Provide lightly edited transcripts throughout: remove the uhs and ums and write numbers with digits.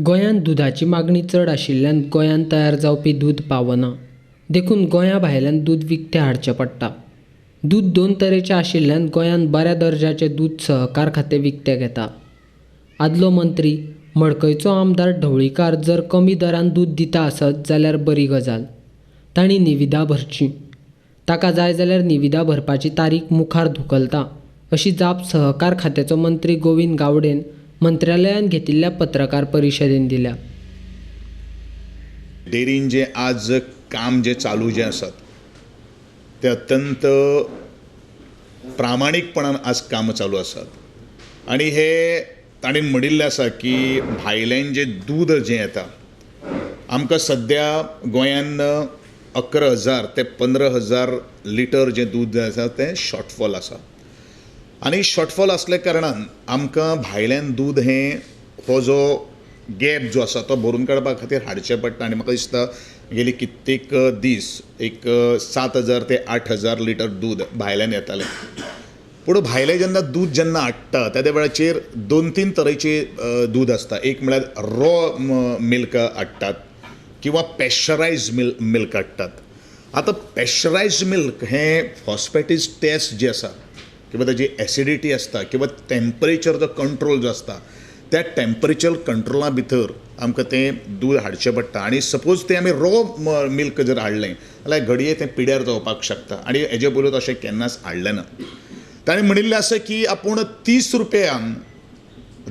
गोंयांत दुधाची मागणी चड आशिल्ल्यान गोंयांत तयार जावपी दूद पावना. देखून गोंया भायल्यान दूद विकतें हाडचें पडटा. दूद दोन तरेचें आशिल्ल्यान गोंयांत बऱ्या दर्जाचें दूद सहकार खातें विकतें घेता. आदलो मंत्री मडकयचो आमदार ढवळीकार जर कमी दरान दूद दिता आसत जाल्यार बरी गजाल. तांणी निविदा भरची. ताका जाय जाल्यार निविदा भरपाची तारीख मुखार धुकलता अशी जाप सहकार खात्याचो मंत्री गोविंद गावडेन मंत्रालयान घेतिल्ल्या पत्रकार परिशदेन दिल्या. डेरीन जे आज काम जे चालू जे आसात ते अत्यंत प्रामाणीकपणान आज काम चालू आसात आणि हे ताणें म्हणिल्लें आसा की भायल्यान जे दूद जें येता आमकां सद्या गोंयांत 11,000 ते 15,000 लिटर जें दूद आसा तें शॉर्टफॉल आसा आनी शॉर्टफॉल असल्या कारणान आमकां भायल्यान दूद हें हो जो गॅप जो आसा तो भरून काडपा खातीर हाडचें पडटा आनी म्हाका दिसता गेली कित्येक दीस एक 7,000 ते 8,000 लिटर दूद भायल्यान येतालें. पूण भायलें जेन्ना दूद जेन्ना हाडटा त्या वेळाचेर 2-3 तरेची दूद आसता. एक म्हळ्यार रॉ मिल्क हाडटात किंवा पॅश्चरायज मिल्क हाडटात. आतां पॅश्चरायज मिल्क हें फॉस्फेटीज टेस्ट जे आसा किंवा ताजी एसिडिटी आसता किंवा टेम्परेचर जो कंट्रोल जो आसता त्या टेम्परेचर कंट्रोला भितर आमकां तें दूद हाडचें पडटा आनी सपोज तें आमी रॉ मिल्क जर हाडलें जाल्यार घडये तें पिड्यार जावपाक शकता आनी हेजे पयलीं अशें केन्नाच हाडलें ना. ताणें म्हणिल्लें आसा की आपूण 30 रुपयान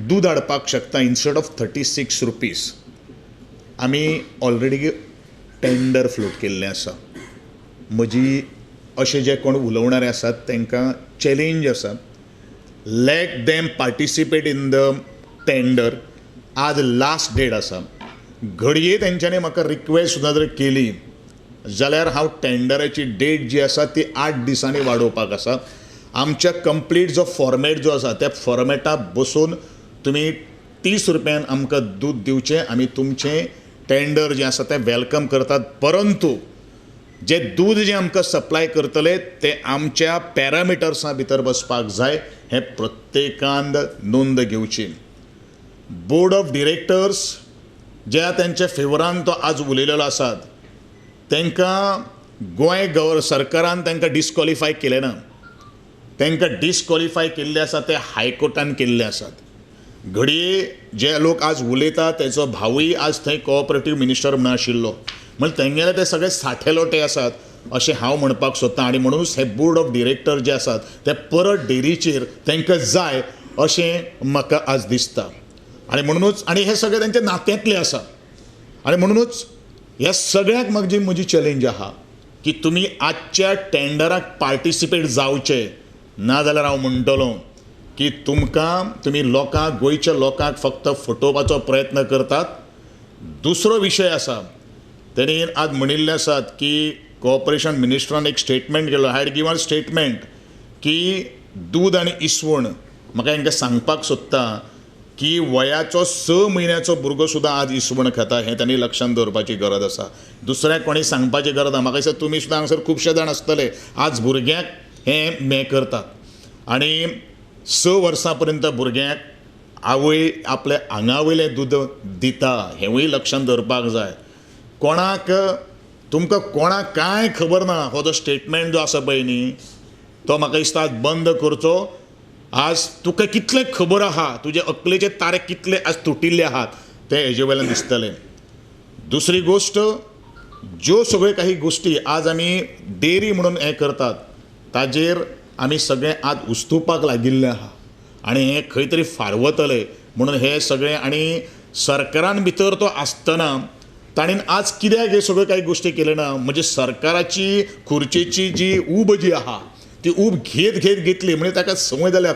दूद हाडपाक शकता इन्स्टेड ऑफ 36 रुपीज. आमी ऑलरेडी टेंडर फ्लोट केल्लें आसा. म्हजी अशे जे कोण उलोवणारे आसात तांकां चॅलेंज आसा, let them participate in the tender. आज लास्ट डेट आसा. घडये तेंच्यांनी म्हाका रिक्वेस्ट सुद्दां जर केली जाल्यार हांव टेंडराची डेट जी आसा ती 8 दिसांनी वाडोवपाक आसा. आमच्या कंप्लीट जो फॉर्मेट जो आसा त्या फॉर्मेटाक बसून तुमी 30 रुपयान आमकां दूद दिवचें. आमी तुमचें टेंडर जें आसा तें वेलकम करतात. परंतु जे दूद जें आमकां सप्लाय करतले ते आमच्या पॅरामिटर्सा भितर बसपाक जाय हें प्रत्येकान नोंद घेवची. बोर्ड ऑफ डिरेक्टर्स ज्या तेंच्या फेवरान तो आज उलयलेलो आसात तांकां गोंय सरकारान तांकां डिस्कॉलिफाय केलें ना. तांकां डिस्कॉलिफाय केल्ले आसा ते हायकोर्टान केल्ले आसात. घडये जे लोक आज उलयतात तेचो भावूय आज थंय कोऑपरेटीव मिनिस्टर म्हणून आशिल्लो. म्हणजे तेंगेले ते सगळे साठेलोटे आसात अशें हांव म्हणपाक सोदतां आनी म्हणूनच हे बोर्ड ऑफ डिरेक्टर जे आसात ते परत डेरीचेर तांकां जाय अशें म्हाका आज दिसता. आनी म्हणूनच आनी हे सगळे तांचे नात्यांतले आसा आनी म्हणूनच ह्या सगळ्याक म्हजी चॅलेंज आहा की तुमी आजच्या टेंडराक पार्टिसिपेट जावचे ना जाल्यार हांव म्हणटलों की तुमी लोकांक गोंयच्या लोकांक फक्त फटोवपाचो प्रयत्न करतात. दुसरो विशय आसा तेणी आज म्हणिल्लें आसात की कॉर्पोरेशन मिनिस्टरान एक स्टेटमेंट केलो. हाय गिवन स्टेटमेंट की दूद आनी इसवण म्हाका हांकां सांगपाक सोदता की वयाचो 6 म्हयन्याचो भुरगो सुद्दां आज इसवण खाता हें तांणी लक्षांत दवरपाची गरज आसा. दुसऱ्याक कोणी सांगपाची गरज ना. म्हाका दिसता तुमी सुद्दां हांगासर खुबशे जाण आसतले आज भुरग्यांक हें करतात आनी 6 वर्सां पर्यंत भुरग्यांक आवय आपल्या आंगा वयलें दूद दिता हेंवूय लक्षांत दवरपाक जाय. तुमकां कोणाक कांय खबर ना. हो जो स्टेटमेंट जो आसा पळय न्ही तो म्हाका दिसता आज बंद करचो. आज तुका कितले खबर आहा तुजे अकलेचे तारे कितले आज तुटिल्ले आहात ते हेजे वयल्यान दिसतलें. दुसरी गोश्ट ज्यो सगळ्यो काही गोश्टी आज आमी डेरी म्हणून हें करतात ताजेर आमी सगळे आज उस्तुपाक लागिल्ले आहा आनी हें खंय तरी फारवतले म्हणून हे सगळे आनी सरकारान भितर तो आसतना ताणें आज कित्याक हे सगळ्यो काही गोश्टी केल्यो ना. म्हणजे सरकाराची खुर्चेची जी उब जी आहा ती उब घेतली म्हणजे ताका संवय जाल्या.